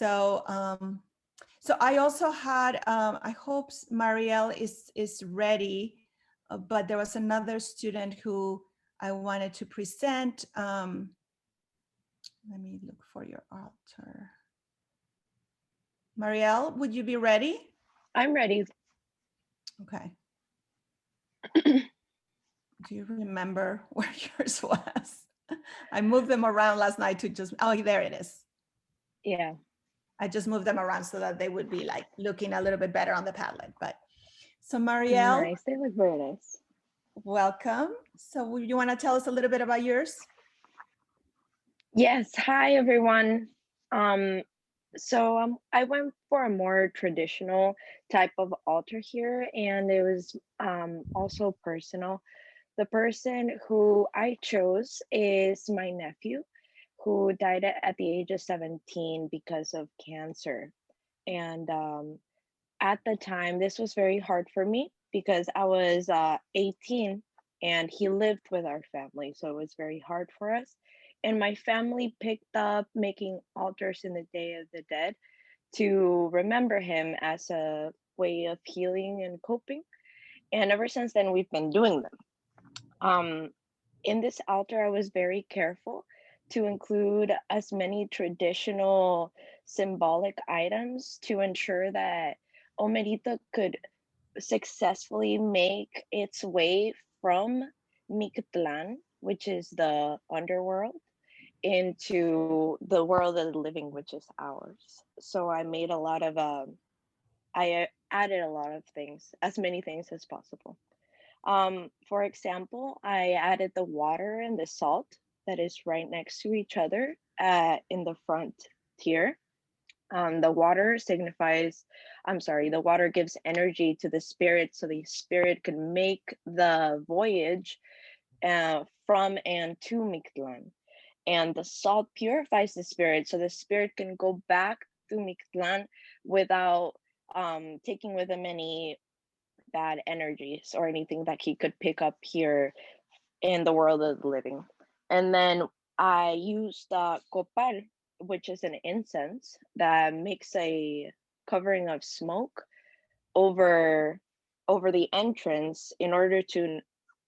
So so I also had, I hope Marielle is ready, but there was another student who I wanted to present. Let me look for your altar. Marielle, would you be ready? I'm ready. Okay. Do you remember where yours was? I moved them around last night to just, oh, there it is. Yeah. I just moved them around so that they would be like looking a little bit better on the Padlet. But so Marielle, Nice. They look very nice. welcome. So you want to tell us a little bit about yours? Yes. Hi, everyone. I went for a more traditional type of altar here, and it was also personal. The person who I chose is my nephew, who died at the age of 17 because of cancer. And at the time, this was very hard for me because I was 18 and he lived with our family. So it was very hard for us. And my family picked up making altars in the Day of the Dead to remember him as a way of healing and coping. And ever since then, we've been doing them. In this altar, I was very careful to include as many traditional symbolic items to ensure that Omerito could successfully make its way from Mictlan, which is the underworld, into the world of the living, which is ours. So I made a lot of, I added a lot of things, as many things as possible. For example, I added the water and the salt that is right next to each other in the front tier. The water signifies, the water gives energy to the spirit so the spirit can make the voyage from and to Mictlan. And the salt purifies the spirit so the spirit can go back to Mictlan without taking with him any bad energies or anything that he could pick up here in the world of the living. And then I used copal, which is an incense that makes a covering of smoke over the entrance in order to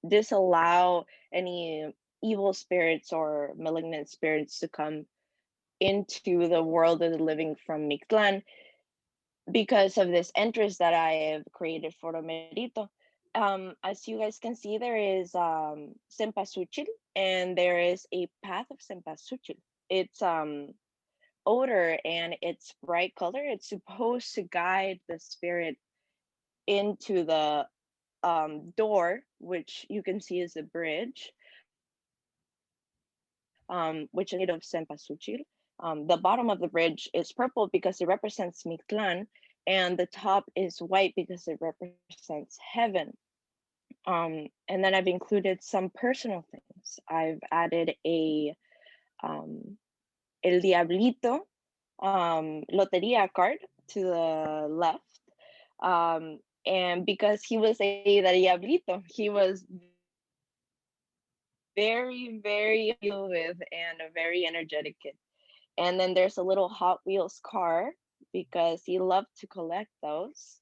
disallow any evil spirits or malignant spirits to come into the world of the living from Mictlan because of this entrance that I have created for Romerito. As you guys can see, there is Cempasúchil, and there is a path of Cempasúchil. It's odor and it's bright color. It's supposed to guide the spirit into the door, which you can see is a bridge, which is made of Cempasúchil. The bottom of the bridge is purple because it represents Mictlan, and the top is white because it represents heaven. And then I've included some personal things. I've added a El Diablito Loteria card to the left. And because he was a Diablito, he was very, very with and a very energetic kid. And then there's a little Hot Wheels car because he loved to collect those.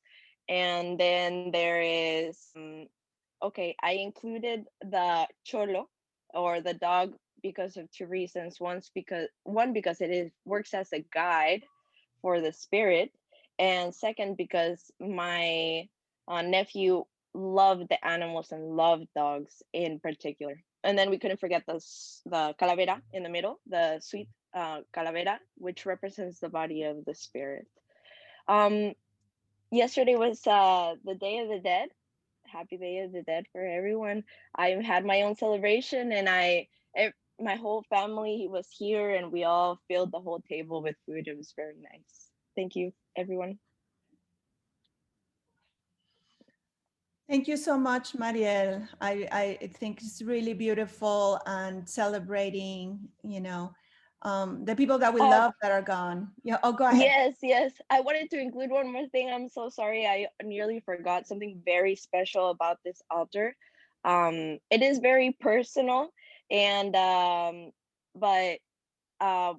And then there is, okay, I included the cholo or the dog because of two reasons. One, because it is works as a guide for the spirit, and second, because my nephew loved the animals and loved dogs in particular. And then we couldn't forget the calavera in the middle, the sweet calavera, which represents the body of the spirit. Um, Yesterday was the Day of the Dead. Happy Day of the Dead for everyone. I had my own celebration, and my whole family was here, and we all filled the whole table with food. It was very nice. Thank you, everyone. Thank you so much, Mariel. I think it's really beautiful and celebrating, the people that we Oh, love that are gone. Yeah. Oh, go ahead. yes, yes. I wanted to include one more thing. I'm so sorry. I nearly forgot something very special about this altar. It is very personal, and but uh,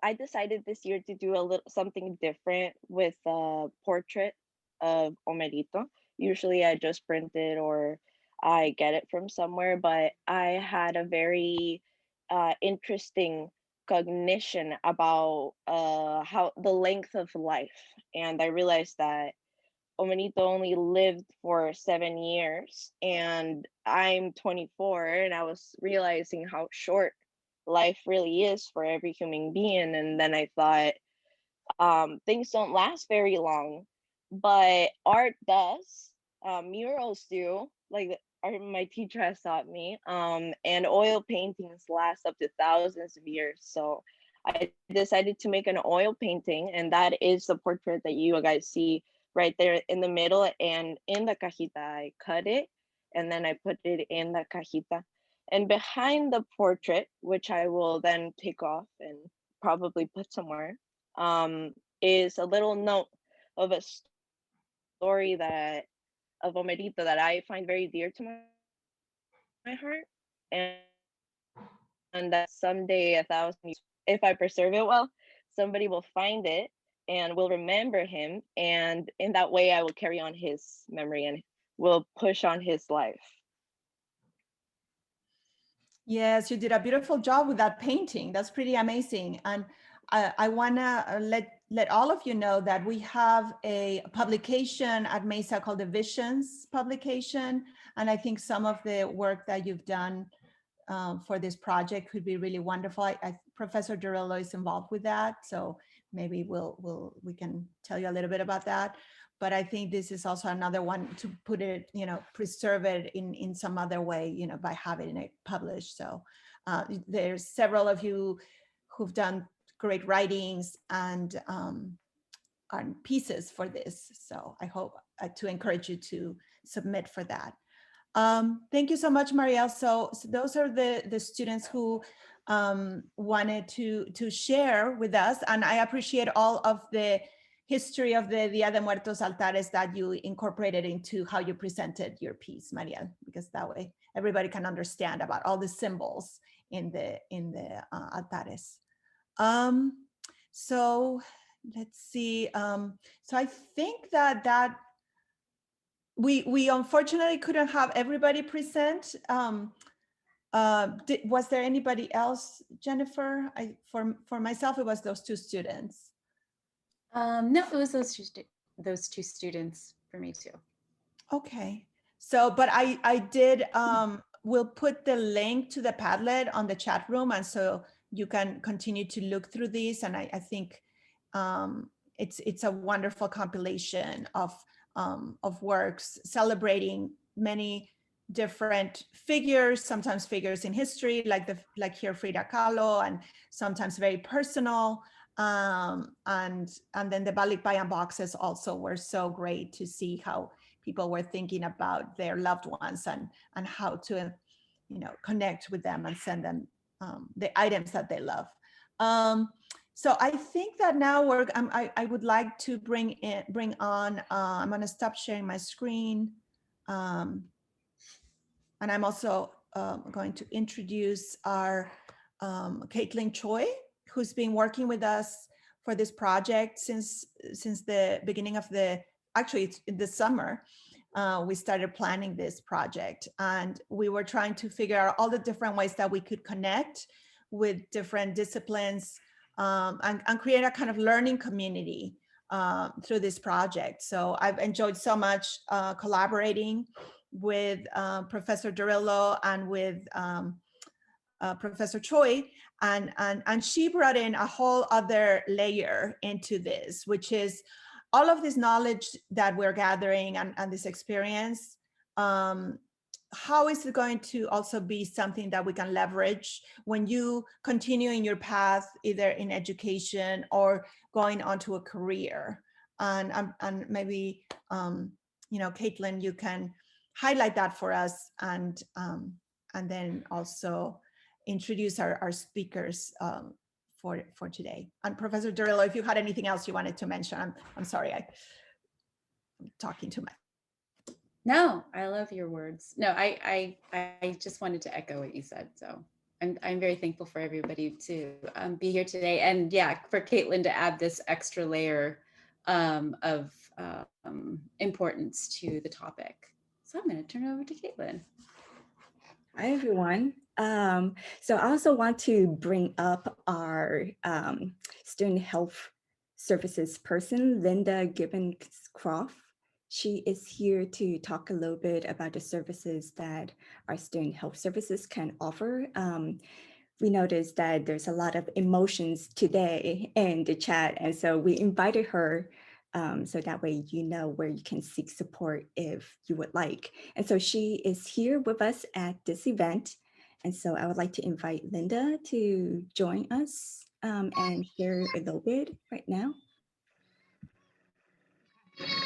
I decided this year to do a little something different with a portrait of Omerito. Usually I just print it or I get it from somewhere, but I had a very interesting cognition about how the length of life. And I realized that Omenito only lived for 7 years and I'm 24, and I was realizing how short life really is for every human being. And then I thought, things don't last very long, but art does. Murals do, like my teacher has taught me, and oil paintings last up to thousands of years. So I decided to make an oil painting, and that is the portrait that you guys see right there in the middle. And in the cajita, I cut it and then I put it in the cajita. And behind the portrait, which I will then take off and probably put somewhere, is a little note of a story that of Omerito that I find very dear to my heart, and that someday, 1,000 years, if I preserve it well, somebody will find it and will remember him, and in that way I will carry on his memory and will push on his life. Yes, you did a beautiful job with that painting. That's pretty amazing. And I wanna let all of you know that we have a publication at Mesa called the Visions publication. And I think some of the work that you've done for this project could be really wonderful. Professor Durillo is involved with that, so maybe we can tell you a little bit about that. But I think this is also another one to put it, preserve it in some other way, by having it published. So there's several of you who've done great writings and pieces for this. So I hope to encourage you to submit for that. Thank you so much, Marielle. So those are the students who wanted to share with us. And I appreciate all of the history of the Dia de Muertos altares that you incorporated into how you presented your piece, Marielle, because that way everybody can understand about all the symbols in the altares. So let's see. So I think that we unfortunately couldn't have everybody present. Was there anybody else, Jennifer? For myself, it was those two students. No, it was those two students for me too. Okay. So, but I did, we'll put the link to the Padlet on the chat room. And so you can continue to look through these. And I think it's a wonderful compilation of works celebrating many different figures, sometimes figures in history, like here Frida Kahlo, and sometimes very personal. And then the Balikbayan boxes also were so great to see how people were thinking about their loved ones and how to, connect with them and send them the items that they love. So I think that now I would like to bring on, I'm going to stop sharing my screen. And I'm also going to introduce our Caitlin Choi, who's been working with us for this project since the beginning of actually it's in the summer. We started planning this project, and we were trying to figure out all the different ways that we could connect with different disciplines and create a kind of learning community through this project. So I've enjoyed so much collaborating with Professor Durillo and with Professor Choi, and she brought in a whole other layer into this, which is all of this knowledge that we're gathering and this experience. How is it going to also be something that we can leverage when you continue in your path, either in education or going onto a career? And maybe, Caitlin, you can highlight that for us, and then also introduce our speakers for today. And Professor Durillo, if you had anything else you wanted to mention, I'm sorry, I'm talking too much. No, I love your words. No, I just wanted to echo what you said. So I'm very thankful for everybody to be here today, and yeah, for Caitlin to add this extra layer of importance to the topic. So I'm going to turn it over to Caitlin. Hi, everyone. So I also want to bring up our student health services person, Linda Gibbons-Croft. She is here to talk a little bit about the services that our student health services can offer. We noticed that there's a lot of emotions today in the chat, and so we invited her so that way you know where you can seek support if you would like. And so she is here with us at this event. And so I would like to invite Linda to join us and share a little bit right now.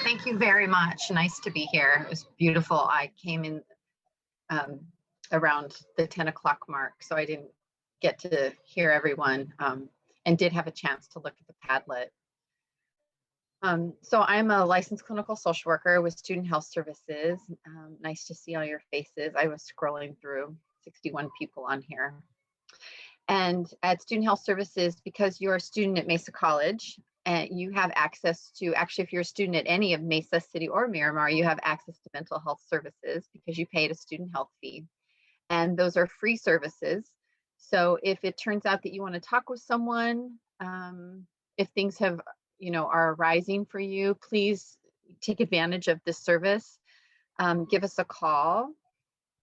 Thank you very much. Nice to be here. It was beautiful. I came in around the 10 o'clock mark, so I didn't get to hear everyone and did have a chance to look at the Padlet. So I'm a licensed clinical social worker with Student Health Services. Nice to see all your faces. I was scrolling through 61 people on here. And at Student Health Services, because you're a student at Mesa College, and you have access to, actually, if you're a student at any of Mesa City or Miramar, you have access to mental health services because you paid a student health fee. And those are free services. So if it turns out that you want to talk with someone, if things have, are arising for you, please take advantage of this service. Give us a call,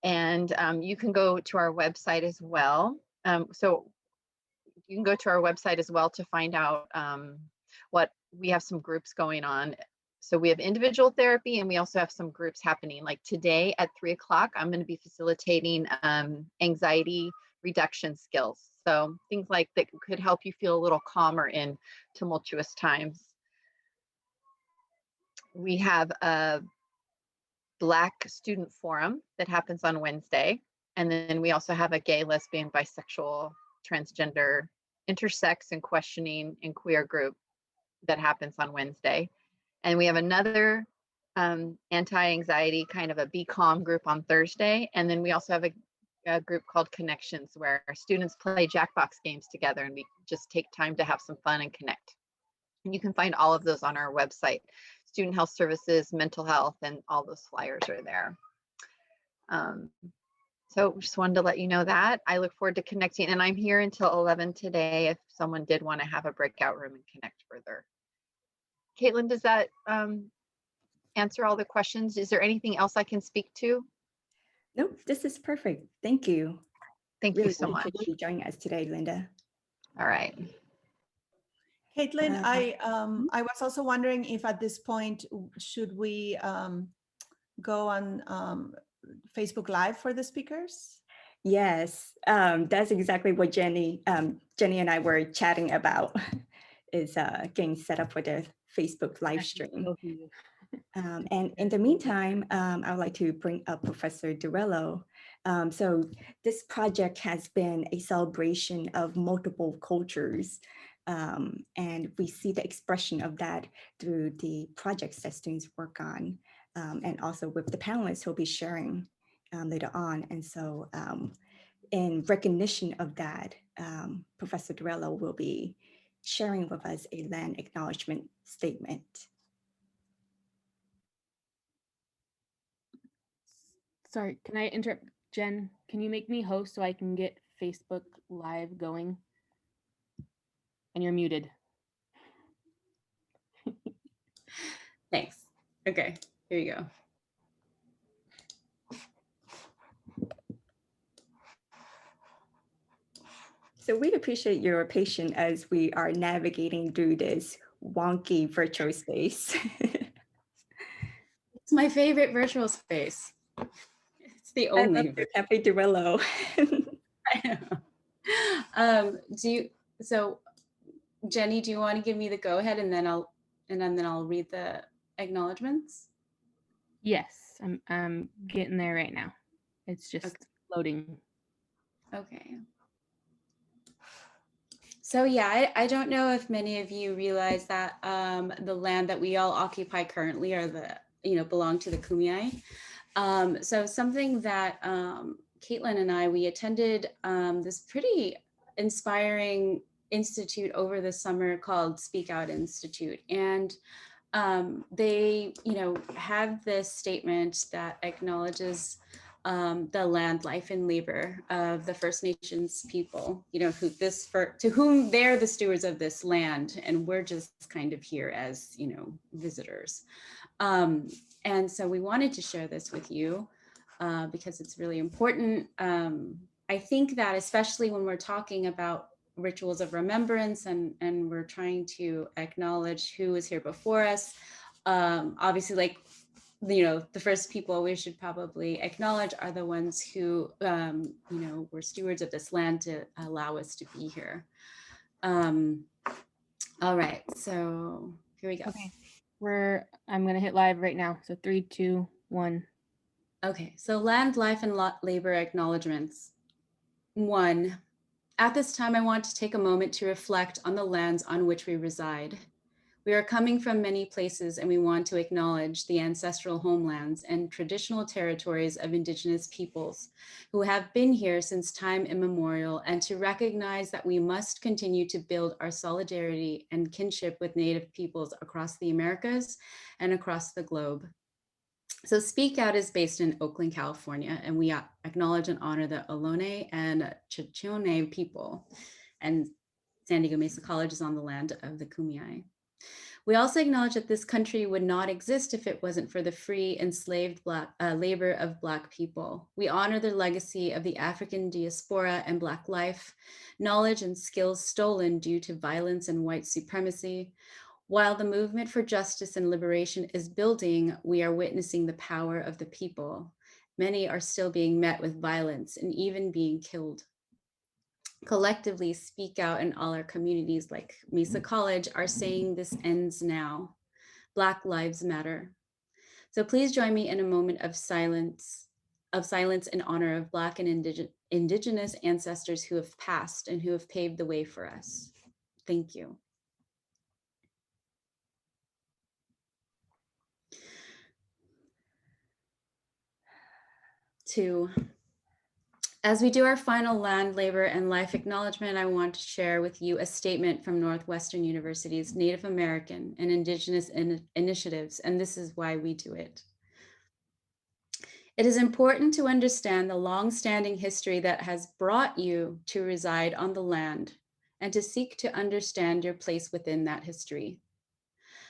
and you can go to our website as well. So you can go to our website as well to find out what we have some groups going on. So we have individual therapy, and we also have some groups happening. Like today at 3 o'clock, I'm going to be facilitating anxiety reduction skills. So things like that could help you feel a little calmer in tumultuous times. We have a Black student forum that happens on Wednesday. And then we also have a gay, lesbian, bisexual, transgender, intersex and questioning and queer group that happens on Wednesday. And we have another anti-anxiety kind of a Be Calm group on Thursday. And then we also have a group called Connections, where students play Jackbox games together and we just take time to have some fun and connect. And you can find all of those on our website. Student Health Services, mental health, and all those flyers are there. So just wanted to let you know that. I look forward to connecting, and I'm here until 11 today if someone did want to have a breakout room and connect further. Caitlin, does that answer all the questions? Is there anything else I can speak to? Nope, this is perfect. Thank you. Thank you so much. Appreciate you joining us today, Linda. All right. Caitlin, I was also wondering if at this point, should we go on Facebook Live for the speakers? Yes, that's exactly what Jenny and I were chatting about, is getting set up for the Facebook live stream. And in the meantime, I would like to bring up Professor Durello. So this project has been a celebration of multiple cultures. And we see the expression of that through the projects that students work on, and also with the panelists who'll be sharing later on. And so in recognition of that, Professor Durello will be sharing with us a land acknowledgement statement. Sorry, can I interrupt? Jen, can you make me host so I can get Facebook Live going? And you're muted. Thanks. Okay, here you go. So we appreciate your patience as we are navigating through this wonky virtual space. It's my favorite virtual space. It's the only. Happy Durello. I know. So Jenny, do you want to give me the go ahead, and then I'll read the acknowledgements? Yes, I'm getting there right now. It's just loading. Okay. So yeah, I don't know if many of you realize that the land that we all occupy currently are belong to the Kumeyaay. So something that Caitlin and I, we attended this pretty inspiring institute over the summer called Speak Out Institute. And they, have this statement that acknowledges the land, life, and labor of the First Nations people, to whom they're the stewards of this land, and we're just kind of here as, visitors. And so we wanted to share this with you because it's really important. I think that especially when we're talking about rituals of remembrance and we're trying to acknowledge who was here before us, obviously, the first people we should probably acknowledge are the ones who, were stewards of this land to allow us to be here. All right, so here we go. Okay, I'm gonna hit live right now. So 3, 2, 1. Okay, so land, life, and labor acknowledgements. 1, at this time, I want to take a moment to reflect on the lands on which we reside. We are coming from many places, and we want to acknowledge the ancestral homelands and traditional territories of Indigenous peoples who have been here since time immemorial, and to recognize that we must continue to build our solidarity and kinship with Native peoples across the Americas and across the globe. So Speak Out is based in Oakland, California, and we acknowledge and honor the Ohlone and Chichone people, and San Diego Mesa College is on the land of the Kumeyaay. We also acknowledge that this country would not exist if it wasn't for the free enslaved labor of Black people. We honor the legacy of the African diaspora and Black life, knowledge and skills stolen due to violence and white supremacy. While the movement for justice and liberation is building, we are witnessing the power of the people. Many are still being met with violence and even being killed. Collectively, Speak Out and all our communities like Mesa College are saying this ends now. Black lives matter. So please join me in a moment of silence in honor of Black and Indigenous ancestors who have passed and who have paved the way for us. Thank you. 2, as we do our final land, labor, and life acknowledgement, I want to share with you a statement from Northwestern University's Native American and Indigenous initiatives, and this is why we do it. It is important to understand the long-standing history that has brought you to reside on the land and to seek to understand your place within that history.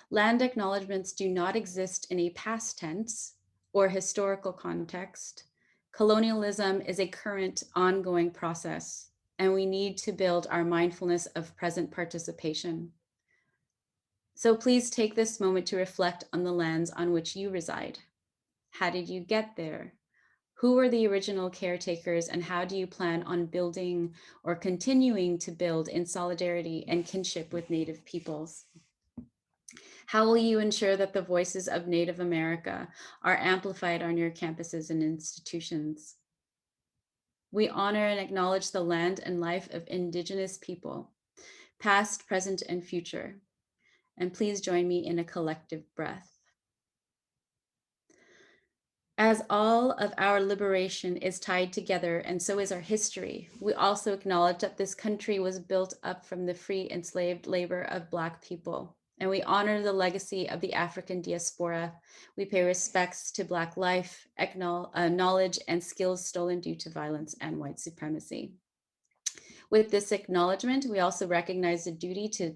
Land acknowledgements do not exist in a past tense or historical context. Colonialism is a current, ongoing process, and we need to build our mindfulness of present participation. So please take this moment to reflect on the lands on which you reside. How did you get there? Who were the original caretakers, and how do you plan on building or continuing to build in solidarity and kinship with Native peoples? How will you ensure that the voices of Native America are amplified on your campuses and institutions? We honor and acknowledge the land and life of Indigenous people, past, present, and future. And please join me in a collective breath. As all of our liberation is tied together, and so is our history, we also acknowledge that this country was built up from the free enslaved labor of Black people. And we honor the legacy of the African diaspora. We pay respects to Black life, knowledge, and skills stolen due to violence and white supremacy. With this acknowledgement, we also recognize the duty to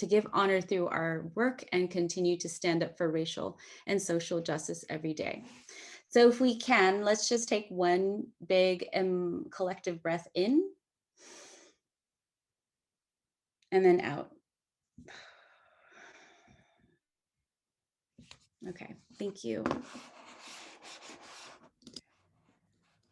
give honor through our work and continue to stand up for racial and social justice every day. So if we can, let's just take one big collective breath in and then out. Okay, thank you.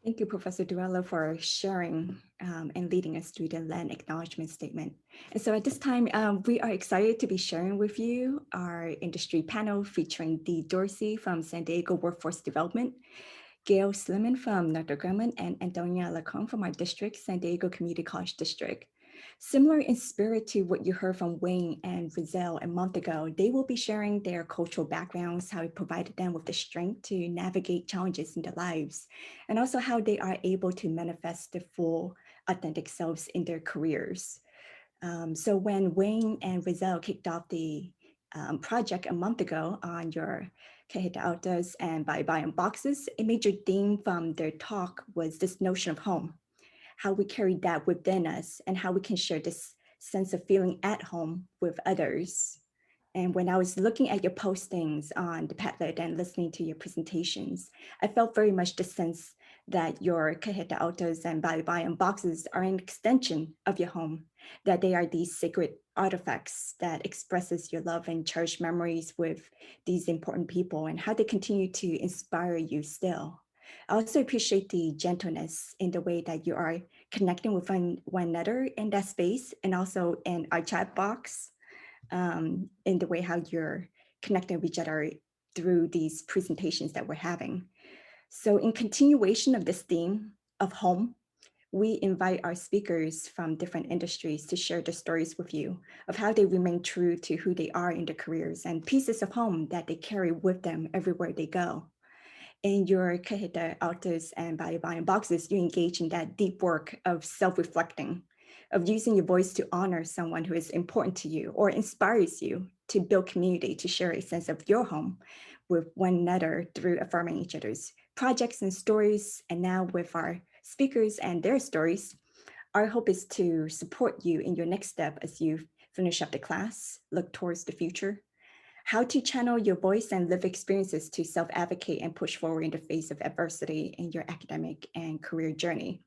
Thank you, Professor Duello, for sharing and leading us through the land acknowledgement statement. And so at this time, we are excited to be sharing with you our industry panel featuring Dee Dorsey from San Diego Workforce Development, Gail Slemon from Northrop Grumman, and Deona Alarcón from our district, San Diego Community College District. Similar in spirit to what you heard from Wayne and Rizal a month ago, they will be sharing their cultural backgrounds, how it provided them with the strength to navigate challenges in their lives, and also how they are able to manifest their full authentic selves in their careers. So when Wayne and Rizal kicked off the project a month ago on your Cajita Autos and Balikbayan boxes, a major theme from their talk was this notion of home, how we carry that within us and how we can share this sense of feeling at home with others. And when I was looking at your postings on the Padlet and listening to your presentations, I felt very much the sense that your Cajita Autos and Balikbayan boxes are an extension of your home, that they are these sacred artifacts that expresses your love and cherished memories with these important people and how they continue to inspire you still. I also appreciate the gentleness in the way that you are connecting with one another in that space and also in our chat box, in the way how you're connecting with each other through these presentations that we're having. So in continuation of this theme of home, we invite our speakers from different industries to share their stories with you of how they remain true to who they are in their careers and pieces of home that they carry with them everywhere they go. In your Cajita Autos and Balikbayan boxes, you engage in that deep work of self-reflecting, of using your voice to honor someone who is important to you or inspires you to build community, to share a sense of your home with one another through affirming each other's projects and stories. And now with our speakers and their stories, our hope is to support you in your next step as you finish up the class, look towards the future, how to channel your voice and live experiences to self-advocate and push forward in the face of adversity in your academic and career journey.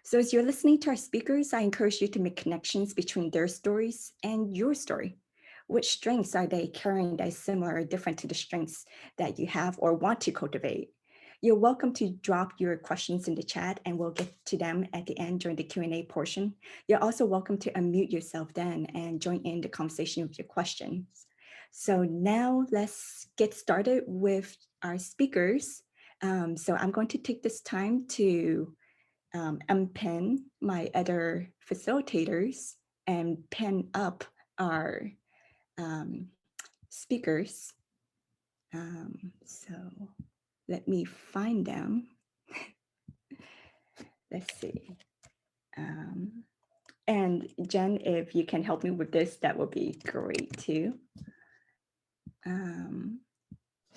So as you're listening to our speakers, I encourage you to make connections between their stories and your story. Which strengths are they carrying that is similar or different to the strengths that you have or want to cultivate? You're welcome to drop your questions in the chat and we'll get to them at the end during the Q&A portion. You're also welcome to unmute yourself then and join in the conversation with your questions. So now let's get started with our speakers. So I'm going to take this time to unpin my other facilitators and pin up our speakers. So let me find them. Let's see. And Jen, if you can help me with this, that would be great too.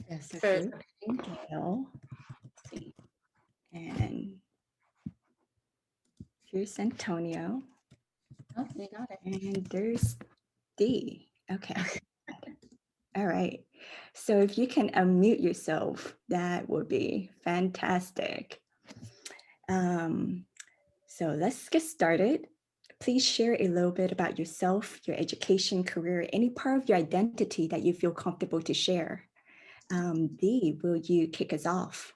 Yes, So first. Gail, and here's Antonio. Oh, we got it. And there's D. Okay. All right. So if you can unmute yourself, that would be fantastic. So let's get started. Please share a little bit about yourself, your education, career, any part of your identity that you feel comfortable to share. Dee, will you kick us off?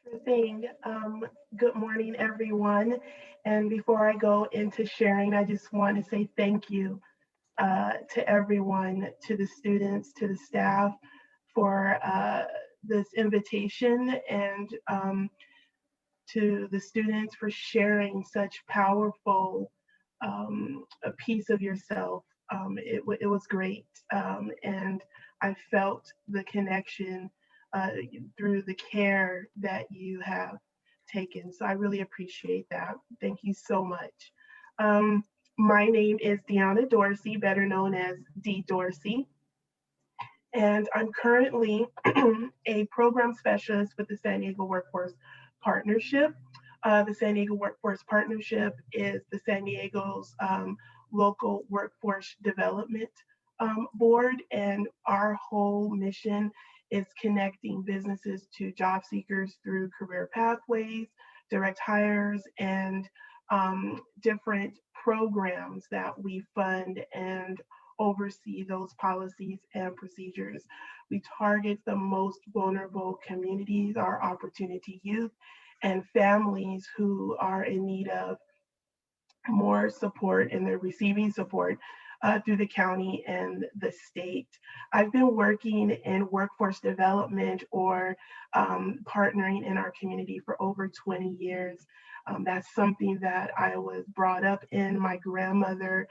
Sure thing. Good morning, everyone. And before I go into sharing, I just want to say thank you to everyone, to the students, to the staff for this invitation, and to the students for sharing such powerful a piece of yourself. It was great, and I felt the connection through the care that you have taken. So I really appreciate that. Thank you so much. My name is Deona Dorsey, better known as D. Dorsey, and I'm currently a program specialist with the San Diego Workforce Partnership. The San Diego Workforce Partnership is the San Diego's local workforce development board, and our whole mission is connecting businesses to job seekers through career pathways, direct hires, and different programs that we fund and oversee those policies and procedures. We target the most vulnerable communities, our opportunity youth, and families who are in need of more support, and they're receiving support through the county and the state. I've been working in workforce development or partnering in our community for over 20 years. That's something that I was brought up in. My grandmother,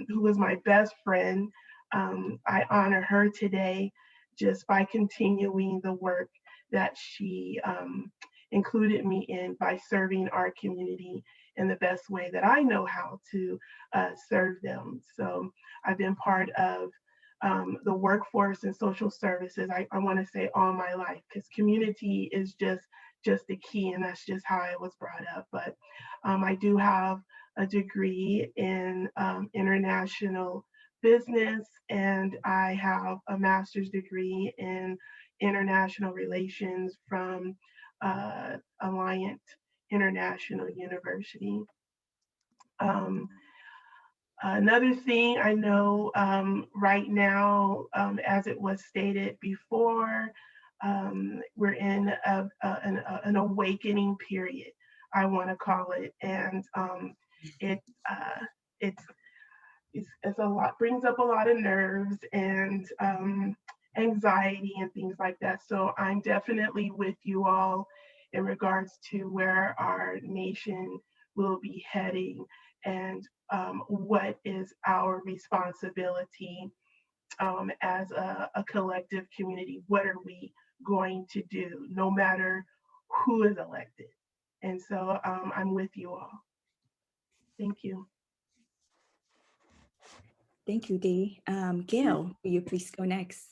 who was my best friend, I honor her today just by continuing the work that she included me in by serving our community in the best way that I know how to serve them. So I've been part of the workforce and social services, I want to say all my life, because community is just the key, and that's just how I was brought up. But I do have a degree in international business, and I have a master's degree in international relations from Alliant International University. Um, Another thing I know right now, as it was stated before, we're in an awakening period, I want to call it, and it it's, it's a lot, brings up a lot of nerves and anxiety and things like that. So I'm definitely with you all in regards to where our nation will be heading, and what is our responsibility as a collective community. What are we going to do, no matter who is elected? And so I'm with you all. Thank you. Thank you, Dee. Gail, will you please go next?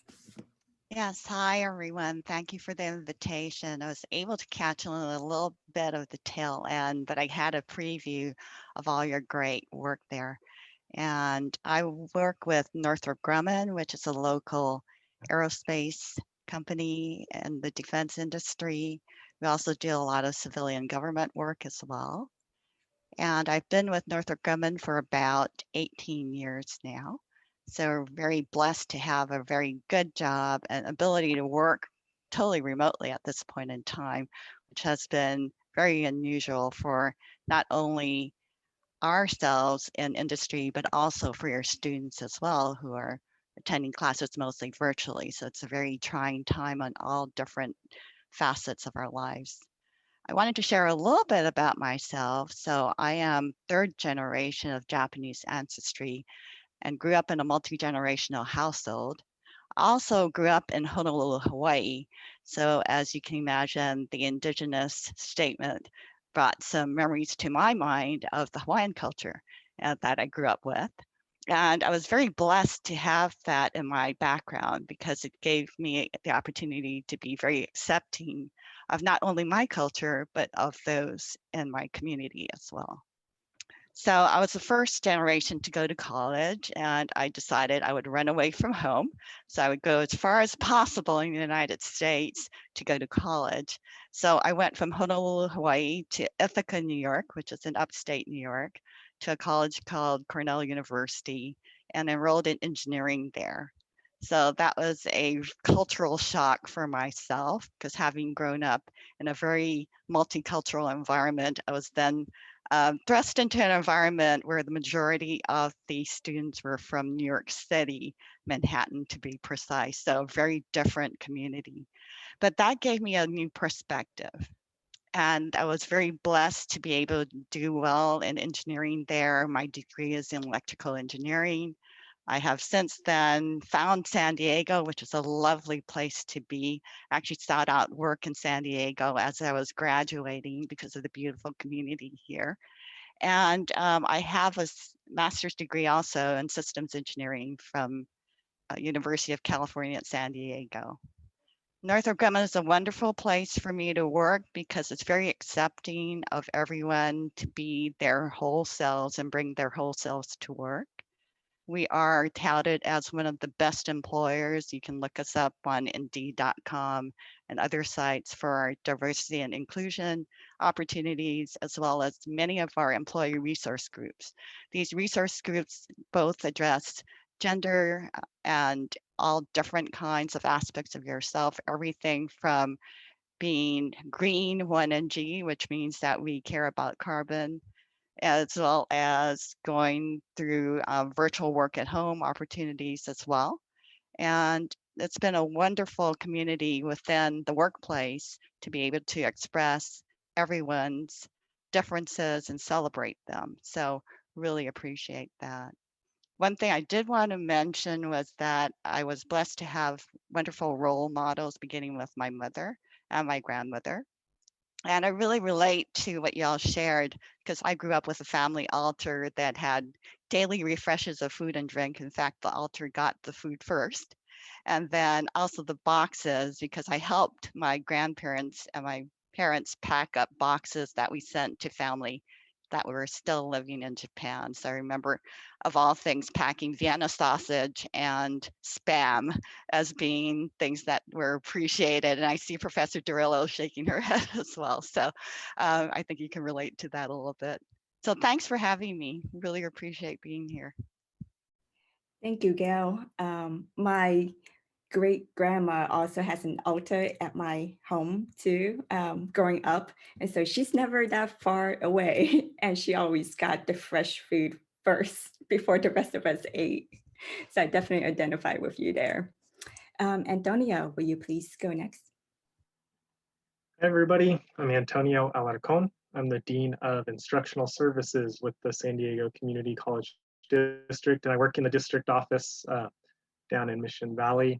Yes, hi everyone. Thank you for the invitation. I was able to catch a little bit of the tail end, but I had a preview of all your great work there. And I work with Northrop Grumman, which is a local aerospace company in the defense industry. We also do a lot of civilian government work as well. And I've been with Northrop Grumman for about 18 years now. So very blessed to have a very good job and ability to work totally remotely at this point in time, which has been very unusual for not only ourselves in industry, but also for your students as well, who are attending classes mostly virtually. So it's a very trying time on all different facets of our lives. I wanted to share a little bit about myself. So I am third generation of Japanese ancestry and grew up in a multi-generational household. I also grew up in Honolulu, Hawaii. So as you can imagine, the indigenous statement brought some memories to my mind of the Hawaiian culture that I grew up with. And I was very blessed to have that in my background because it gave me the opportunity to be very accepting of not only my culture, but of those in my community as well. So I was the first generation to go to college, and I decided I would run away from home. So I would go as far as possible in the United States to go to college. So I went from Honolulu, Hawaii to Ithaca, New York, which is in upstate New York, to a college called Cornell University, and enrolled in engineering there. So that was a cultural shock for myself because having grown up in a very multicultural environment, I was then thrust into an environment where the majority of the students were from New York City, Manhattan to be precise, so very different community. But that gave me a new perspective. And I was very blessed to be able to do well in engineering there. My degree is in electrical engineering. I have since then found San Diego, which is a lovely place to be. I actually sought out work in San Diego as I was graduating because of the beautiful community here. And I have a master's degree also in systems engineering from University of California at San Diego. Northrop Grumman is a wonderful place for me to work because it's very accepting of everyone to be their whole selves and bring their whole selves to work. We are touted as one of the best employers. You can look us up on Indeed.com and other sites for our diversity and inclusion opportunities, as well as many of our employee resource groups. These resource groups both address gender and all different kinds of aspects of yourself, everything from being green 1NG, which means that we care about carbon, as well as going through virtual work at home opportunities as well. And it's been a wonderful community within the workplace to be able to express everyone's differences and celebrate them. So really appreciate that. One thing I did want to mention was that I was blessed to have wonderful role models, beginning with my mother and my grandmother. And I really relate to what y'all shared because I grew up with a family altar that had daily refreshes of food and drink. In fact, the altar got the food first. And then also the boxes, because I helped my grandparents and my parents pack up boxes that we sent to family that were still living in Japan. So I remember, of all things, packing Vienna sausage and Spam as being things that were appreciated. And I see Professor Dorillo shaking her head as well. So I think you can relate to that a little bit. So thanks for having me. Really appreciate being here. Thank you, Gail. My great grandma also has an altar at my home too, growing up. And so she's never that far away. And she always got the fresh food first before the rest of us ate. So I definitely identify with you there. Antonio, will you please go next? Hi, everybody. I'm Antonio Alarcón. I'm the Dean of Instructional Services with the San Diego Community College District, and I work in the district office down in Mission Valley.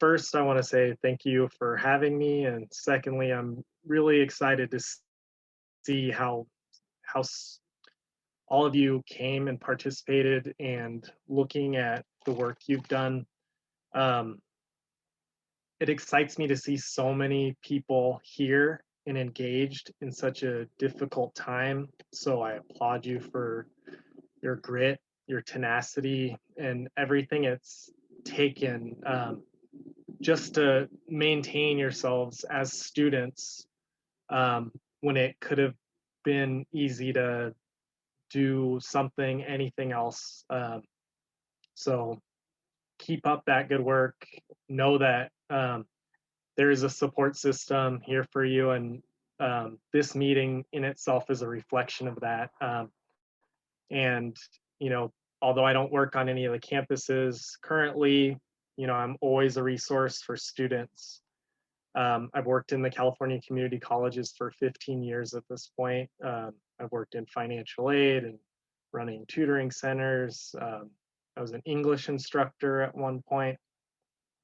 First, I want to say thank you for having me, and secondly, I'm really excited to see how all of you came and participated and looking at the work you've done. It excites me to see so many people here and engaged in such a difficult time. So I applaud you for your grit, your tenacity, and everything it's taken just to maintain yourselves as students when it could have been easy to do something, anything else. So keep up that good work. Know that there is a support system here for you, and this meeting in itself is a reflection of that. And although I don't work on any of the campuses currently, I'm always a resource for students. I've worked in the California community colleges for 15 years at this point. I've worked in financial aid and running tutoring centers. I was an English instructor at one point.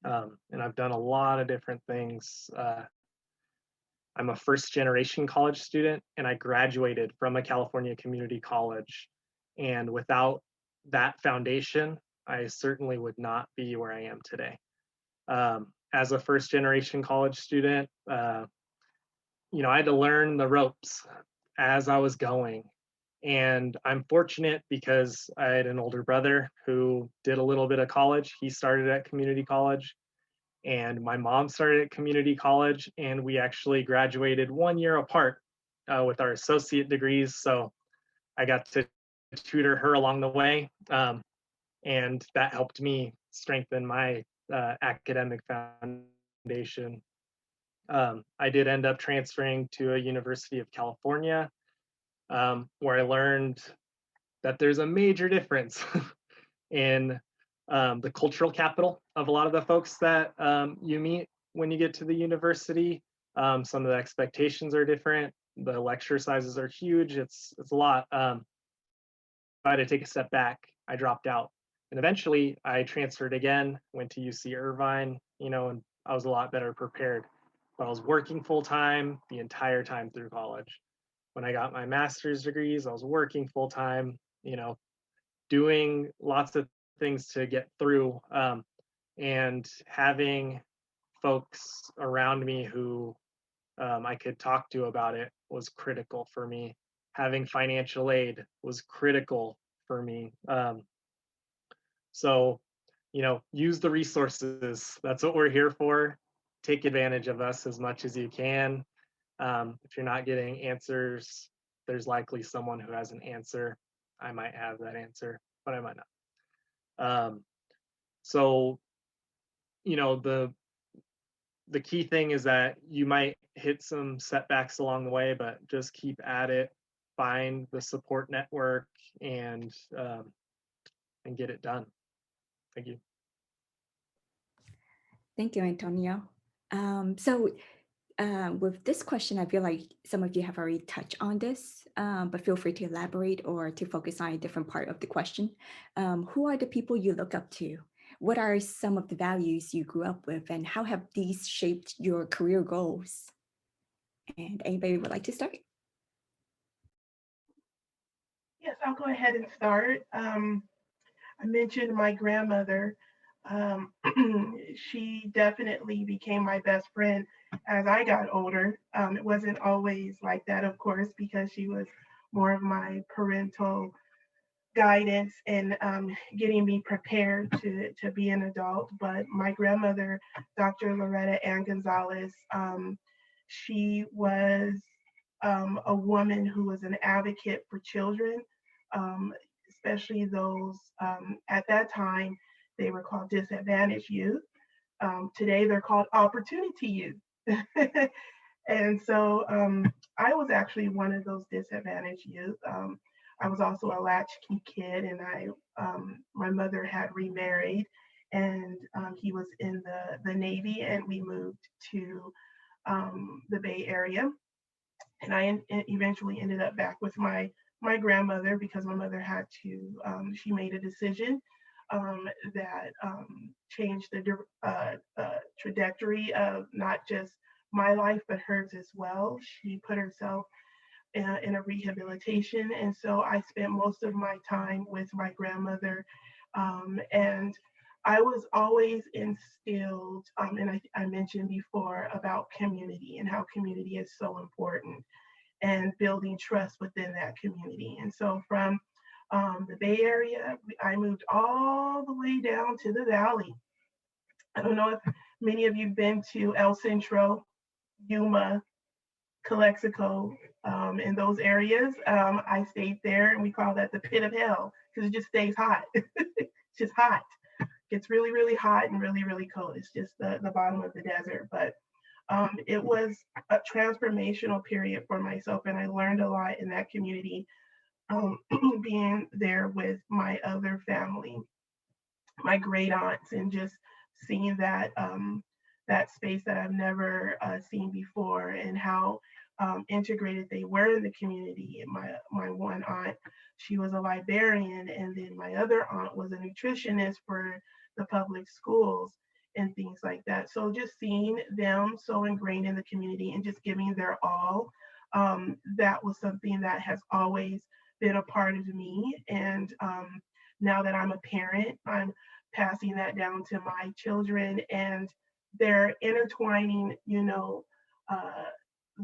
And I've done a lot of different things. I'm a first generation college student, and I graduated from a California community college. And without that foundation, I certainly would not be where I am today. As a first generation college student, I had to learn the ropes as I was going. And I'm fortunate because I had an older brother who did a little bit of college. He started at community college, and my mom started at community college, and we actually graduated 1 year apart with our associate degrees. So I got to tutor her along the way, and that helped me strengthen my academic foundation. I did end up transferring to a University of California, where I learned that there's a major difference in the cultural capital of a lot of the folks that you meet when you get to the university. Some of the expectations are different. The lecture sizes are huge. It's a lot. I had to take a step back. I dropped out. And eventually I transferred again, went to UC Irvine, and I was a lot better prepared. But I was working full time the entire time through college. When I got my master's degrees, I was working full time, doing lots of things to get through, and having folks around me who I could talk to about it was critical for me. Having financial aid was critical for me. So, use the resources. That's what we're here for. Take advantage of us as much as you can. If you're not getting answers, there's likely someone who has an answer. I might have that answer, but I might not. So, the key thing is that you might hit some setbacks along the way, but just keep at it, find the support network, and get it done. Thank you. Thank you, Antonio. So With this question, I feel like some of you have already touched on this, but feel free to elaborate or to focus on a different part of the question. Who are the people you look up to? What are some of the values you grew up with, and how have these shaped your career goals? And anybody would like to start? Yes, I'll go ahead and start. I mentioned my grandmother. Um, she definitely became my best friend as I got older. It wasn't always like that, of course, because she was more of my parental guidance and getting me prepared to be an adult. But my grandmother, Dr. Loretta Ann Gonzalez, she was a woman who was an advocate for children, especially those at that time, they were called disadvantaged youth. Today they're called opportunity youth. And so I was actually one of those disadvantaged youth. I was also a latchkey kid, and my mother had remarried, and he was in the Navy, and we moved to the Bay Area. And I eventually ended up back with my grandmother because my mother had to. She made a decision that changed the trajectory of not just my life but hers as well. She put herself in a rehabilitation, and so I spent most of my time with my grandmother, and I was always instilled, and I mentioned before about community and how community is so important and building trust within that community. And so from the Bay Area, I moved all the way down to the Valley. I don't know if many of you've been to El Centro, Yuma, Calexico, in those areas. I stayed there, and we call that the pit of hell because it just stays hot. It's just hot. It's really, really hot and really, really cold. It's just the bottom of the desert. But it was a transformational period for myself, and I learned a lot in that community, being there with my other family, my great aunts, and just seeing that space that I've never seen before, and how integrated they were in the community. My one aunt, she was a librarian, and then my other aunt was a nutritionist for the public schools and things like that. So just seeing them so ingrained in the community and just giving their all, that was something that has always been a part of me. And now that I'm a parent, I'm passing that down to my children, and they're intertwining,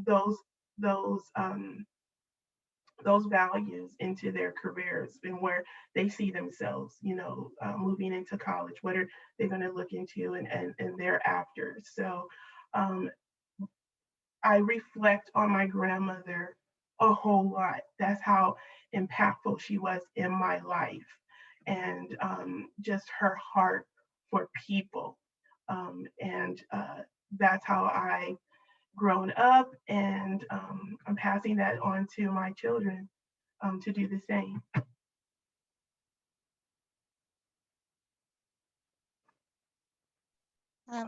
those those those values into their careers and where they see themselves, moving into college. What are they going to look into and thereafter? So I reflect on my grandmother a whole lot. That's how impactful she was in my life, and just her heart for people. And that's how I grown up, and I'm passing that on to my children to do the same.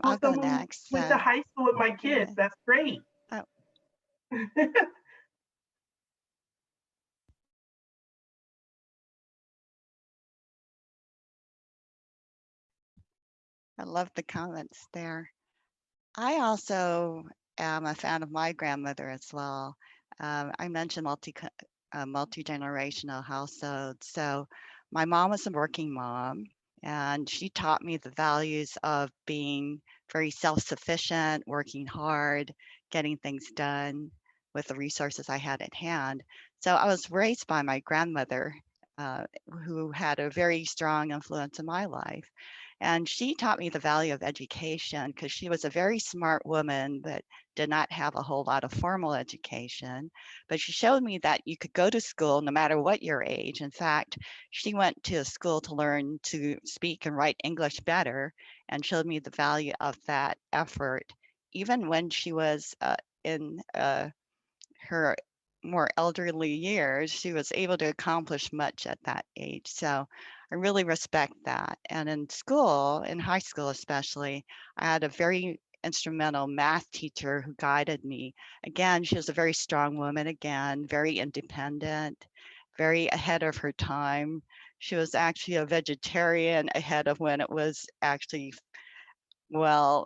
I'll go Someone next. went to high school with my kids. That's great. Oh. I love the comments there. I also am a fan of my grandmother as well. I mentioned multi-generational household. So my mom was a working mom, and she taught me the values of being very self-sufficient, working hard, getting things done with the resources I had at hand. So I was raised by my grandmother, who had a very strong influence in my life. And she taught me the value of education because she was a very smart woman, but did not have a whole lot of formal education. But she showed me that you could go to school no matter what your age. In fact, she went to a school to learn to speak and write English better, and showed me the value of that effort. Even when she was in her more elderly years, she was able to accomplish much at that age. So I really respect that. And in school, in high school especially, I had a very instrumental math teacher who guided me. Again, she was a very strong woman, again, very independent, very ahead of her time. She was actually a vegetarian ahead of when it was actually, well,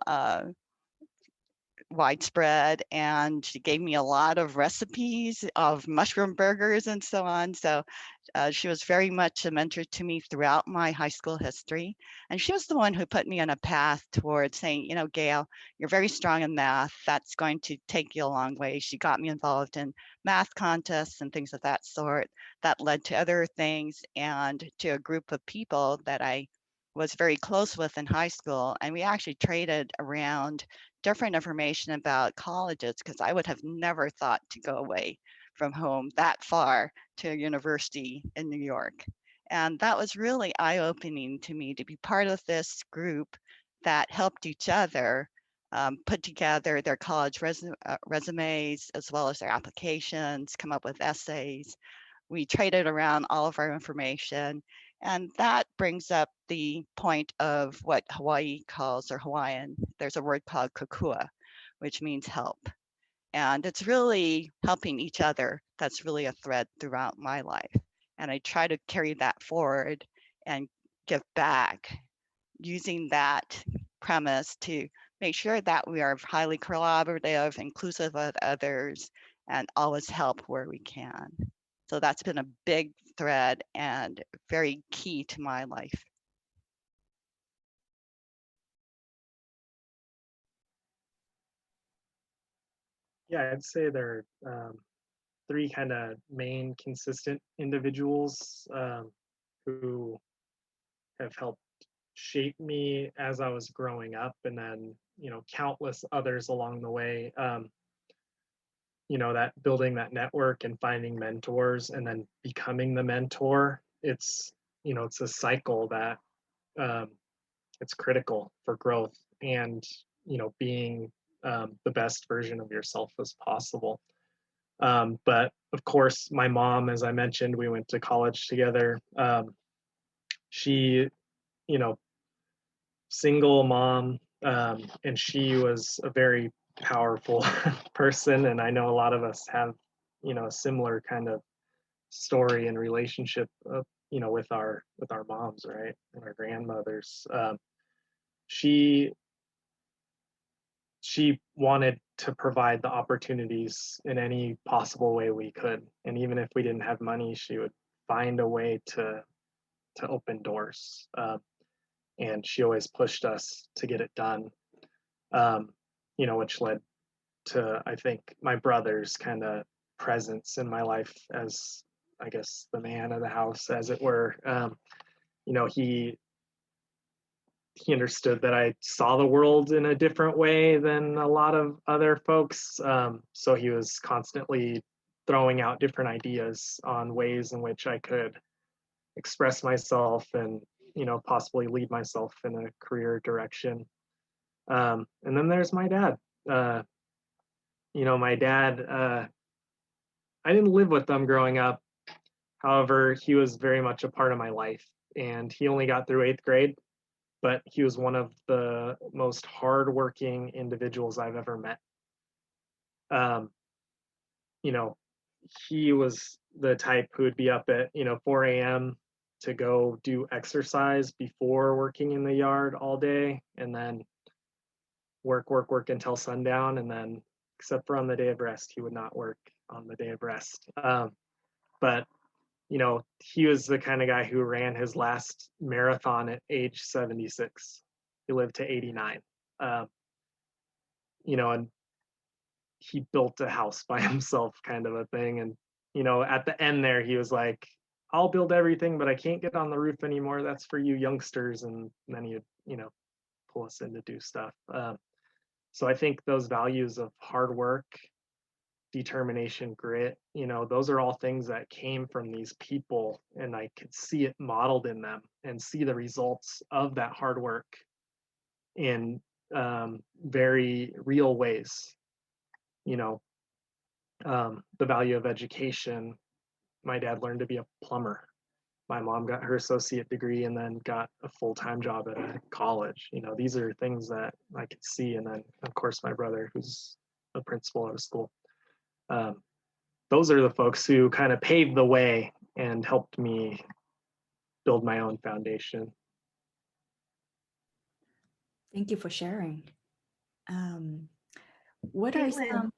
widespread, and she gave me a lot of recipes of mushroom burgers and so on. So she was very much a mentor to me throughout my high school history. And she was the one who put me on a path towards saying, you know, Gail, you're very strong in math. That's going to take you a long way. She got me involved in math contests and things of that sort. That led to other things and to a group of people that I was very close with in high school. And we actually traded around different information about colleges, because I would have never thought to go away from home that far to a university in New York. And that was really eye-opening to me, to be part of this group that helped each other put together their college resumes, as well as their applications, come up with essays. We traded around all of our information. And that brings up the point of what Hawaii calls, or Hawaiian, there's a word called kokua, which means help. And it's really helping each other. That's really a thread throughout my life. And I try to carry that forward and give back using that premise to make sure that we are highly collaborative, inclusive of others, and always help where we can. So that's been a big thread and very key to my life. Yeah, I'd say there are three kind of main consistent individuals who have helped shape me as I was growing up, and then, you know, countless others along the way. You know, that building that network and finding mentors and then becoming the mentor, it's, you know, it's a cycle that it's critical for growth and, you know, being the best version of yourself as possible. But of course, my mom, as I mentioned, we went to college together. She, you know, single mom, and she was a very powerful person. And I know a lot of us have, you know, a similar kind of story and relationship, you know, with our moms, right, and our grandmothers. She wanted to provide the opportunities in any possible way we could, and even if we didn't have money, she would find a way to open doors. And she always pushed us to get it done, you know, which led to, I think, my brother's kind of presence in my life as, I guess, the man of the house, as it were. You know, he understood that I saw the world in a different way than a lot of other folks. So he was constantly throwing out different ideas on ways in which I could express myself and, you know, possibly lead myself in a career direction. And then there's my dad. You know, my dad, I didn't live with them growing up. However, he was very much a part of my life, and he only got through 8th grade, but he was one of the most hardworking individuals I've ever met. You know, he was the type who would be up at, you know, 4 a.m. to go do exercise before working in the yard all day, and then work until sundown. And then, except for on the day of rest, he would not work on the day of rest. But, you know, he was the kind of guy who ran his last marathon at age 76. He lived to 89. You know, and he built a house by himself, kind of a thing. And, you know, at the end there, he was like, I'll build everything, but I can't get on the roof anymore. That's for you youngsters. And then he'd, you know, pull us in to do stuff. So I think those values of hard work, determination, grit, you know, those are all things that came from these people, and I could see it modeled in them and see the results of that hard work in very real ways. You know, the value of education. My dad learned to be a plumber. my mom got her associate degree and then got a full-time job at a college. You know, these are things that I could see. And then, of course, my brother, who's a principal at a school. Those are the folks who kind of paved the way and helped me build my own foundation. Thank you for sharing. What are Caitlin, some?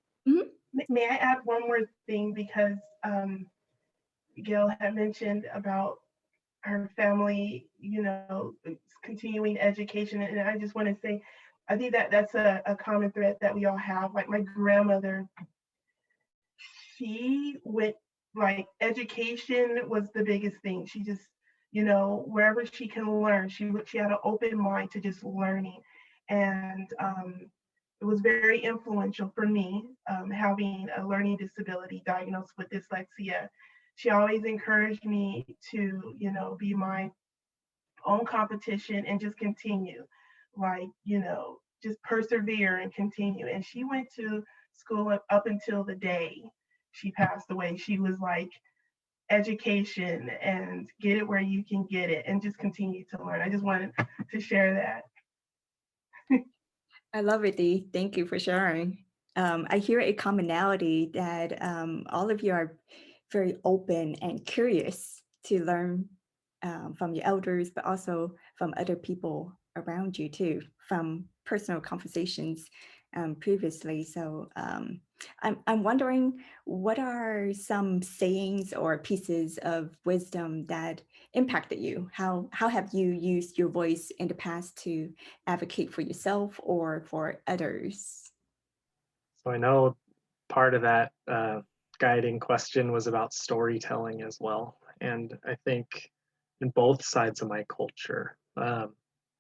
may I add one more thing, because Gail had mentioned about her family, you know, continuing education. And I just want to say, I think that that's a common thread that we all have. Like my grandmother, she went, like, education was the biggest thing. She just, you know, wherever she can learn, she had an open mind to just learning. And it was very influential for me, having a learning disability diagnosed with dyslexia. She always encouraged me to, you know, be my own competition and just continue, like, you know, just persevere and continue. And she went to school up until the day she passed away. She was like, education and get it where you can get it and just continue to learn. I just wanted to share that. I love it, Dee. Thank you for sharing. I hear a commonality that all of you are very open and curious to learn from your elders, but also from other people around you too, from personal conversations previously. So I'm wondering, what are some sayings or pieces of wisdom that impacted you? How have you used your voice in the past to advocate for yourself or for others? So I know part of that guiding question was about storytelling as well. And I think in both sides of my culture,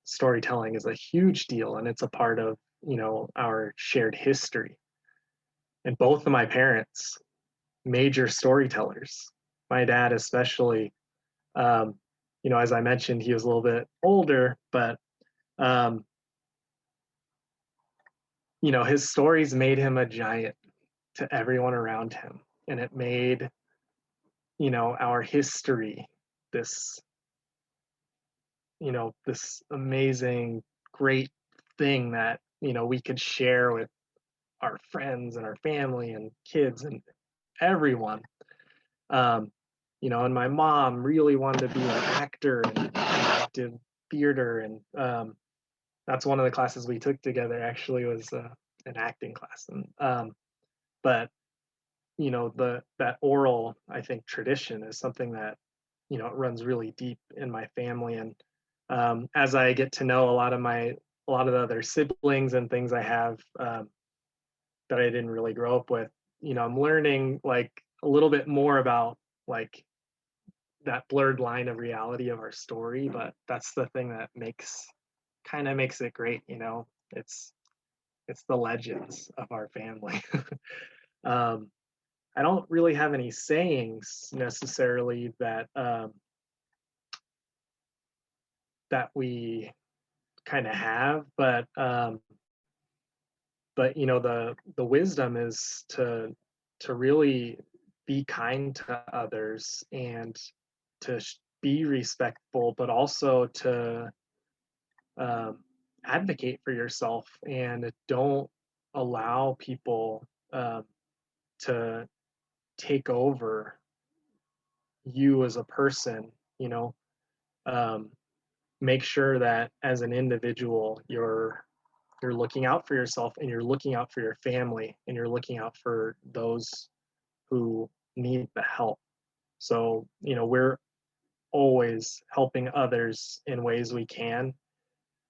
storytelling is a huge deal, and it's a part of, you know, our shared history. And both of my parents, major storytellers. My dad especially, you know, as I mentioned, he was a little bit older, but you know, his stories made him a giant to everyone around him, and it made, you know, our history this, you know, this amazing, great thing that, you know, we could share with our friends and our family and kids and everyone. You know, and my mom really wanted to be an actor and did theater, and that's one of the classes we took together. Actually, was an acting class, and but you know, that oral, I think, tradition is something that, you know, it runs really deep in my family. And as I get to know a lot of the other siblings and things I have that I didn't really grow up with, you know, I'm learning like a little bit more about like that blurred line of reality of our story. But that's the thing that kind of makes it great, you know. It's the legends of our family. I don't really have any sayings necessarily that that we kind of have, but you know, the wisdom is to really be kind to others and to be respectful, but also to advocate for yourself, and don't allow people to take over you as a person, you know. Make sure that as an individual, you're looking out for yourself, and you're looking out for your family, and you're looking out for those who need the help. So, you know, we're always helping others in ways we can.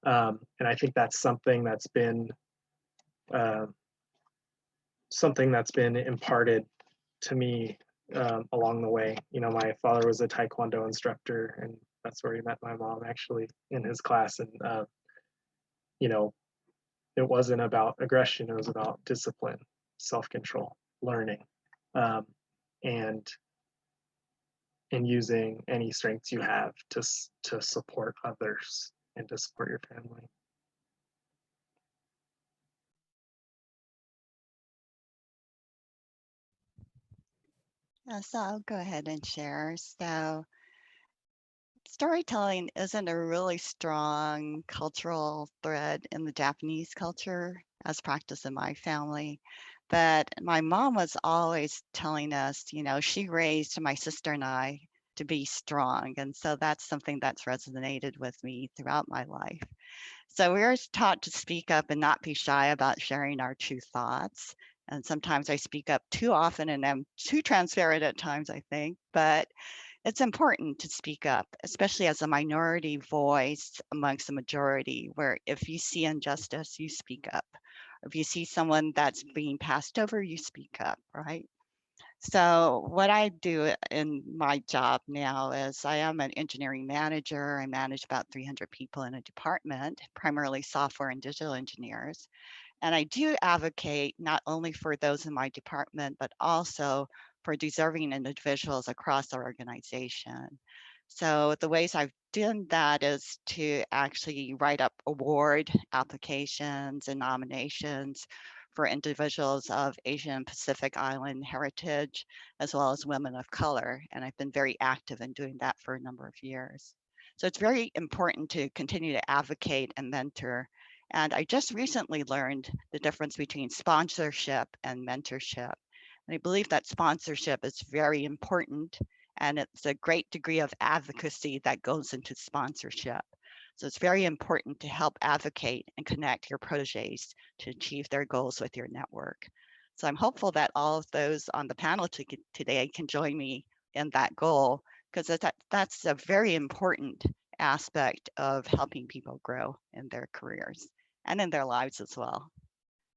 And I think that's something that's been uh, imparted to me along the way. You know, my father was a Taekwondo instructor, and that's where he met my mom, actually, in his class. And you know, it wasn't about aggression; it was about discipline, self-control, learning, and using any strengths you have to support others and to support your family. So I'll go ahead and share. So storytelling isn't a really strong cultural thread in the Japanese culture as practiced in my family. But my mom was always telling us, you know, she raised my sister and I to be strong. And so that's something that's resonated with me throughout my life. So we were taught to speak up and not be shy about sharing our true thoughts. And sometimes I speak up too often and I'm too transparent at times, I think. But it's important to speak up, especially as a minority voice amongst the majority, where if you see injustice, you speak up. If you see someone that's being passed over, you speak up, right? So what I do in my job now is I am an engineering manager. I manage about 300 people in a department, primarily software and digital engineers. And I do advocate not only for those in my department, but also for deserving individuals across our organization. So the ways I've done that is to actually write up award applications and nominations for individuals of Asian and Pacific Island heritage, as well as women of color. And I've been very active in doing that for a number of years. So it's very important to continue to advocate and mentor. And I just recently learned the difference between sponsorship and mentorship. And I believe that sponsorship is very important and it's a great degree of advocacy that goes into sponsorship. So it's very important to help advocate and connect your proteges to achieve their goals with your network. So I'm hopeful that all of those on the panel today can join me in that goal, because that's a very important aspect of helping people grow in their careers and in their lives as well.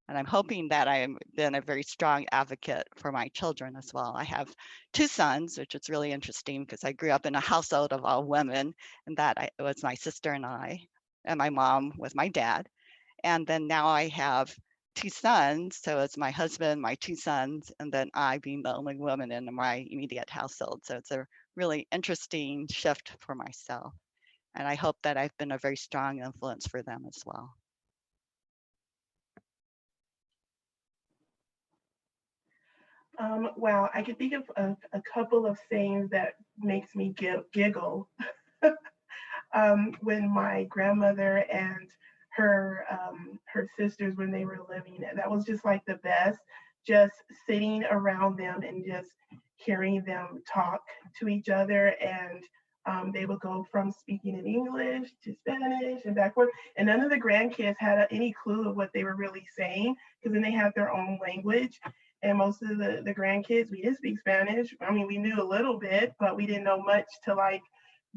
And I'm hoping that I'm then a very strong advocate for my children as well. I have two sons, which is really interesting because I grew up in a household of all women, and it was my sister and I, and my mom with my dad. And then now I have two sons, so it's my husband, my two sons, and then I being the only woman in my immediate household. So it's a really interesting shift for myself. And I hope that I've been a very strong influence for them as well. Wow, I can think of a couple of things that makes me giggle. When my grandmother and her sisters, when they were living, that was just like the best. Just sitting around them and just hearing them talk to each other, and they would go from speaking in English to Spanish and backward, and none of the grandkids had any clue of what they were really saying because then they had their own language. And most of the grandkids, we didn't speak Spanish. I mean, we knew a little bit, but we didn't know much to like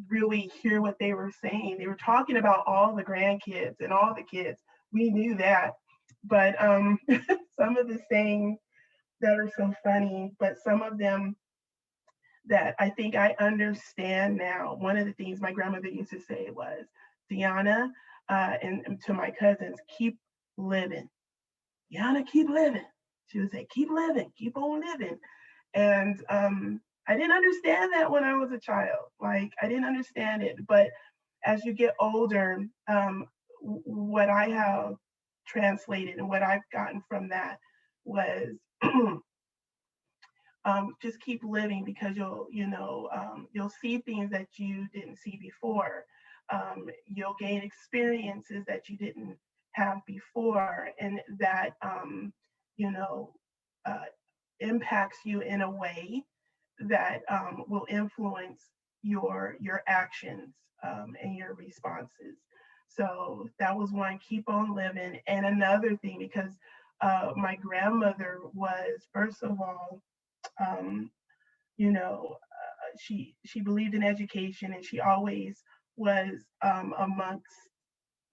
really hear what they were saying. They were talking about all the grandkids and all the kids. We knew that. But some of the sayings that are so funny, but some of them that I think I understand now. One of the things my grandmother used to say was, Deona, and to my cousins, keep living. Deona, keep living. She would say, keep living, keep on living. And I didn't understand that when I was a child. Like, I didn't understand it. But as you get older, what I have translated and what I've gotten from that was just keep living, because you'll see things that you didn't see before. You'll gain experiences that you didn't have before, and that you know impacts you in a way that will influence your actions and your responses. So that was one, keep on living. And another thing, because my grandmother was, first of all, she believed in education, and she always was amongst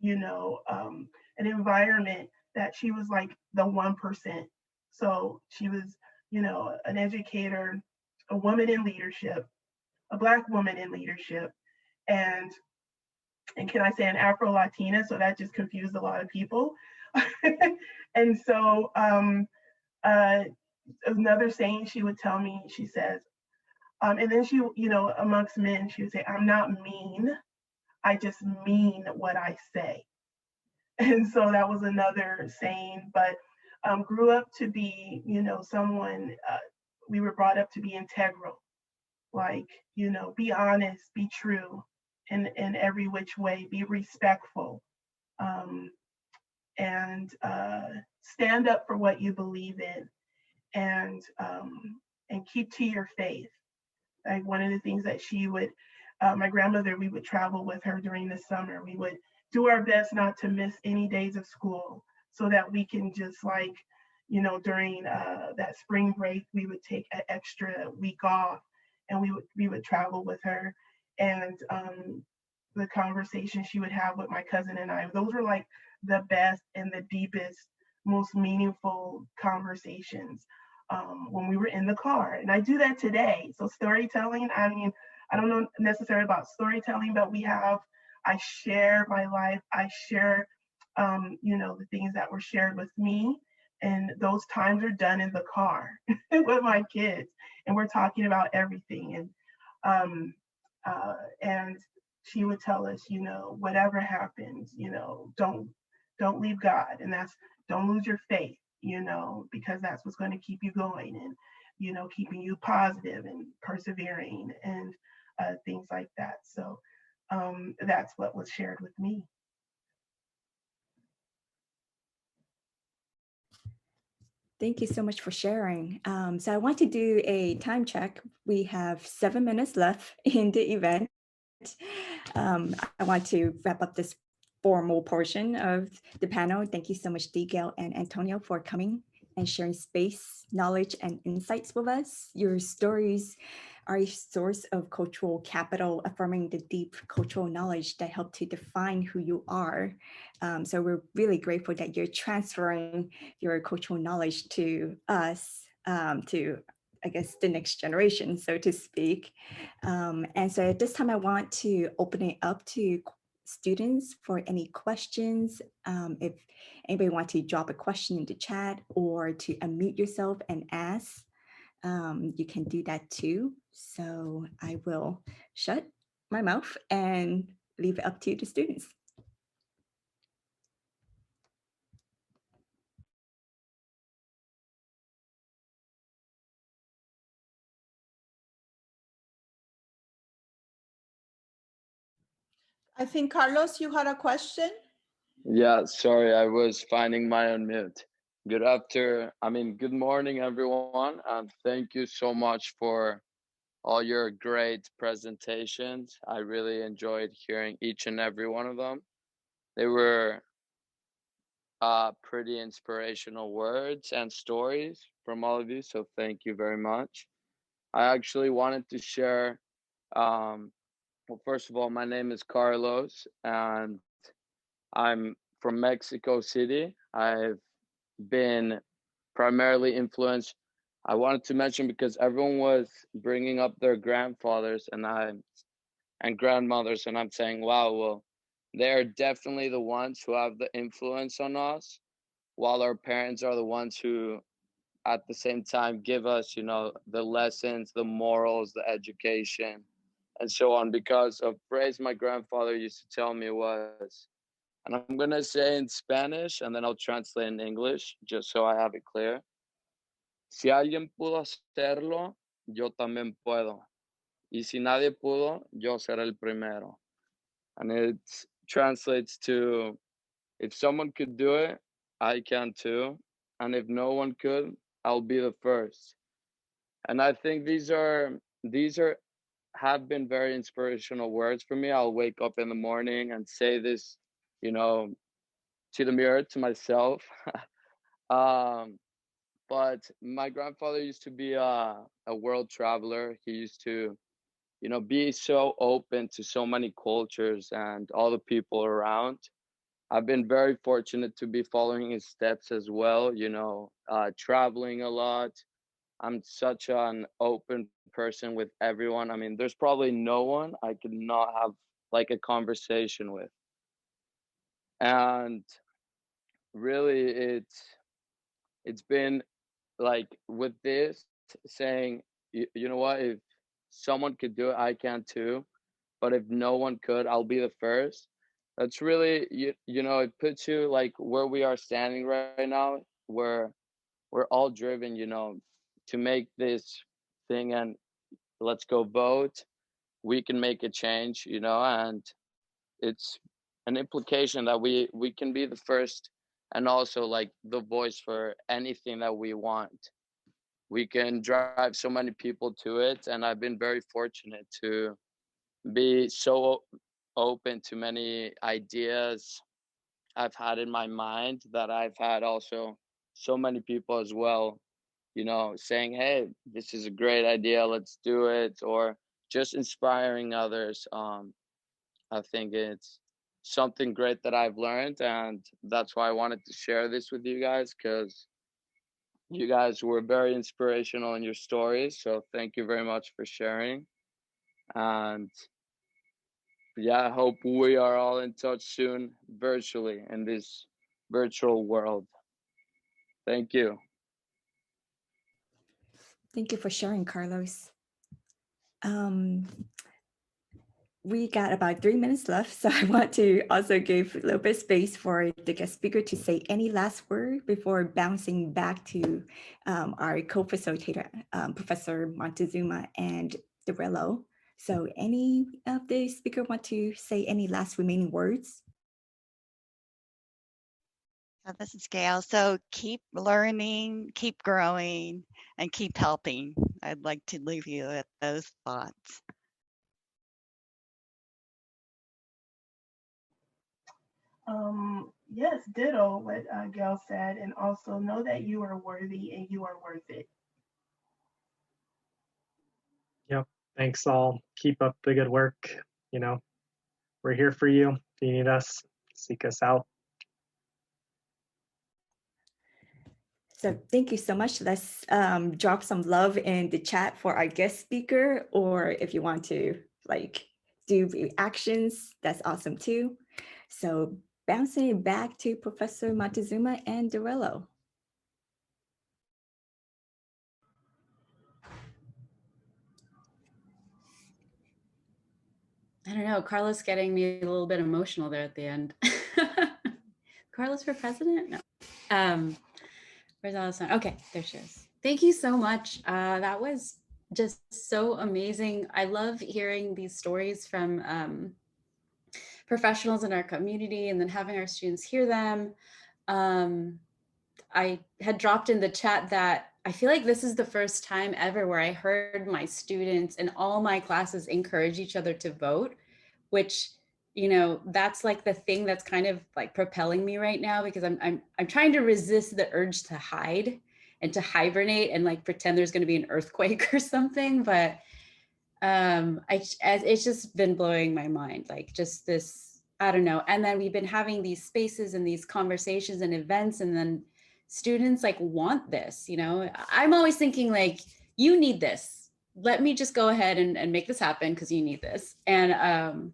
an environment that she was like the 1%. So she was an educator, a woman in leadership, a Black woman in leadership, and can I say an Afro-Latina? So that just confused a lot of people. And so another saying she would tell me, she says, and then she, amongst men, she would say, I'm not mean, I just mean what I say. And so that was another saying, but grew up to be, someone, we were brought up to be integral, like, be honest, be true, in every which way. Be respectful, and stand up for what you believe in, and keep to your faith. Like one of the things that she would, my grandmother, we would travel with her during the summer. We would do our best not to miss any days of school so that we can just like, during that spring break, we would take an extra week off and we would travel with her. And the conversation she would have with my cousin and I, those were like the best and the deepest, most meaningful conversations when we were in the car. And I do that today. So storytelling, I mean, I don't know necessarily about storytelling, but I share my life. I share, the things that were shared with me. And those times are done in the car with my kids. And we're talking about everything. And she would tell us, whatever happens, don't leave God. And don't lose your faith, because that's what's going to keep you going and, keeping you positive and persevering and things like that. So that's what was shared with me. Thank you so much for sharing. So I want to do a time check. We have 7 minutes left in the event. I want to wrap up this formal portion of the panel. Thank you so much, Gail and Antonio, for coming and sharing space, knowledge, and insights with us. Your stories are a source of cultural capital, affirming the deep cultural knowledge that help to define who you are. So we're really grateful that you're transferring your cultural knowledge to us, to, I guess, the next generation, so to speak. And so at this time, I want to open it up to students for any questions. If anybody wants to drop a question in the chat or to unmute yourself and ask, you can do that too. So I will shut my mouth and leave it up to the students. I think, Carlos, you had a question? Yeah, sorry, I was finding my unmute. Good morning, everyone, and thank you so much for all your great presentations. I really enjoyed hearing each and every one of them. They were pretty inspirational words and stories from all of you, so thank you very much. I actually wanted to share, well, first of all, my name is Carlos, and I'm from Mexico City. I've been primarily influenced. I wanted to mention because everyone was bringing up their grandfathers and grandmothers, and I'm saying, wow, well, they're definitely the ones who have the influence on us, while our parents are the ones who, at the same time, give us, the lessons, the morals, the education, and so on. Because a phrase my grandfather used to tell me was, and I'm going to say in Spanish, and then I'll translate in English, just so I have it clear. Si alguien pudo hacerlo, yo también puedo. Y si nadie pudo, yo seré el primero. And it translates to, if someone could do it, I can too. And if no one could, I'll be the first. And I think these have been very inspirational words for me. I'll wake up in the morning and say this, to the mirror, to myself. But my grandfather used to be a world traveler. He used to, be so open to so many cultures and all the people around. I've been very fortunate to be following his steps as well, traveling a lot. I'm such an open person with everyone. I mean, there's probably no one I could not have like a conversation with. And really, it's been like with this saying, you know what, if someone could do it, I can too. But if no one could, I'll be the first. That's really, it puts you like where we are standing right now, where we're all driven, to make this thing and let's go vote. we can make a change, you know, and it's an implication that we can be the first and also like the voice for anything that we want. We can drive so many people to it, and I've been very fortunate to be so open to many ideas I've had in my mind, that I've had also so many people as well, you know, saying, hey, this is a great idea, let's do it, or just inspiring others. I think it's something great that I've learned, and that's why I wanted to share this with you guys, because you guys were very inspirational in your stories. So thank you very much for sharing. And yeah, I hope we are all in touch soon virtually in this virtual world. Thank you. Thank you for sharing, Carlos. We got about 3 minutes left, so I want to also give a little bit of space for the guest speaker to say any last word before bouncing back to our co-facilitator, Professor Montezuma and Dorello. So any of the speaker want to say any last remaining words? This is Gail. So keep learning, keep growing, and keep helping. I'd like to leave you with those thoughts. Yes, ditto what Gail said, and also know that you are worthy and you are worth it. Yep. Thanks all. Keep up the good work. You know, we're here for you. If you need us, seek us out. So thank you so much. Let's drop some love in the chat for our guest speaker, or if you want to like do reactions, that's awesome too. So bouncing it back to Professor Montezuma and Dorello. I don't know, Carlos getting me a little bit emotional there at the end. Carlos for president? No. Where's Alison? Okay, there she is. Thank you so much. That was just so amazing. I love hearing these stories from professionals in our community and then having our students hear them. I had dropped in the chat that I feel like this is the first time ever where I heard my students in all my classes encourage each other to vote, which, you know, that's like the thing that's kind of like propelling me right now, because I'm trying to resist the urge to hide and to hibernate and like pretend there's going to be an earthquake or something. But it's just been blowing my mind, like just this, I don't know. And then we've been having these spaces and these conversations and events, and then students like want this, you know. I'm always thinking like, you need this, let me just go ahead and make this happen because you need this. And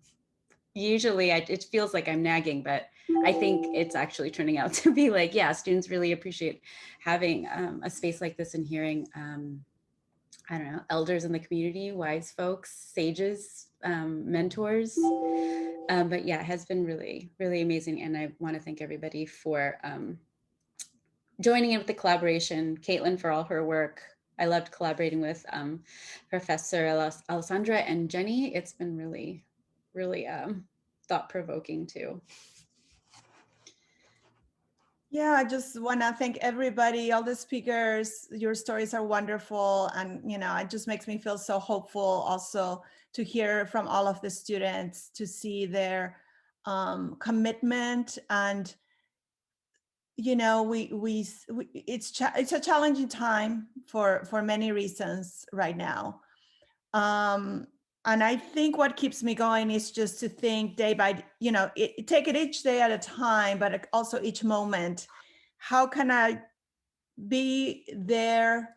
usually it feels like I'm nagging, but I think it's actually turning out to be like, yeah, students really appreciate having a space like this and hearing I don't know, elders in the community, wise folks, sages, mentors. But yeah, it has been really, really amazing. And I want to thank everybody for joining in with the collaboration, Caitlin for all her work. I loved collaborating with Professor Alessandra and Jenny. It's been really, really thought-provoking too. Yeah, I just want to thank everybody, all the speakers. Your stories are wonderful. And, you know, it just makes me feel so hopeful also to hear from all of the students, to see their commitment. And, you know, it's a challenging time for many reasons right now. And I think what keeps me going is just to think day by, you know, take it each day at a time, but also each moment. How can I be there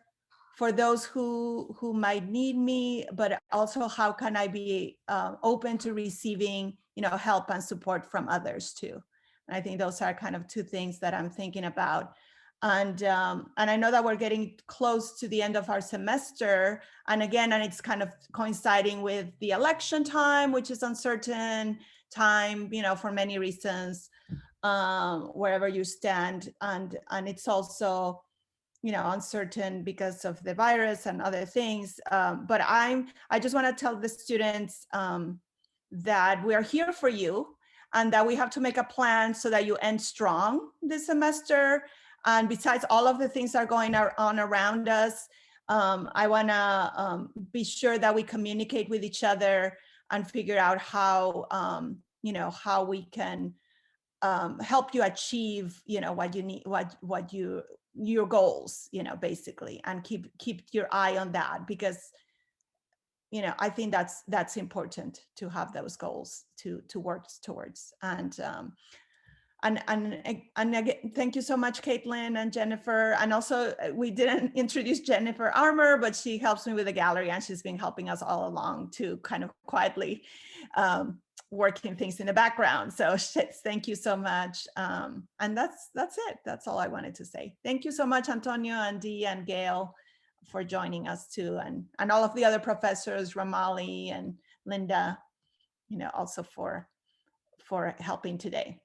for those who might need me, but also how can I be open to receiving, you know, help and support from others too. And I think those are kind of two things that I'm thinking about. And I know that we're getting close to the end of our semester. And again, and it's kind of coinciding with the election time, which is uncertain time, you know, for many reasons, wherever you stand. And it's also, uncertain because of the virus and other things. But I just want to tell the students that we are here for you, and that we have to make a plan so that you end strong this semester. And besides all of the things that are going on around us, I want to be sure that we communicate with each other and figure out how, how we can help you achieve, what you need, what your goals, basically, and keep your eye on that, because I think that's important to have those goals to work towards. And again, thank you so much, Caitlin and Jennifer. And also, we didn't introduce Jennifer Armour, but she helps me with the gallery, and she's been helping us all along to kind of quietly working things in the background. So thank you so much. And that's it. That's all I wanted to say. Thank you so much, Antonio and Dee and Gail, for joining us too, and all of the other professors, Ramali and Linda, also for helping today.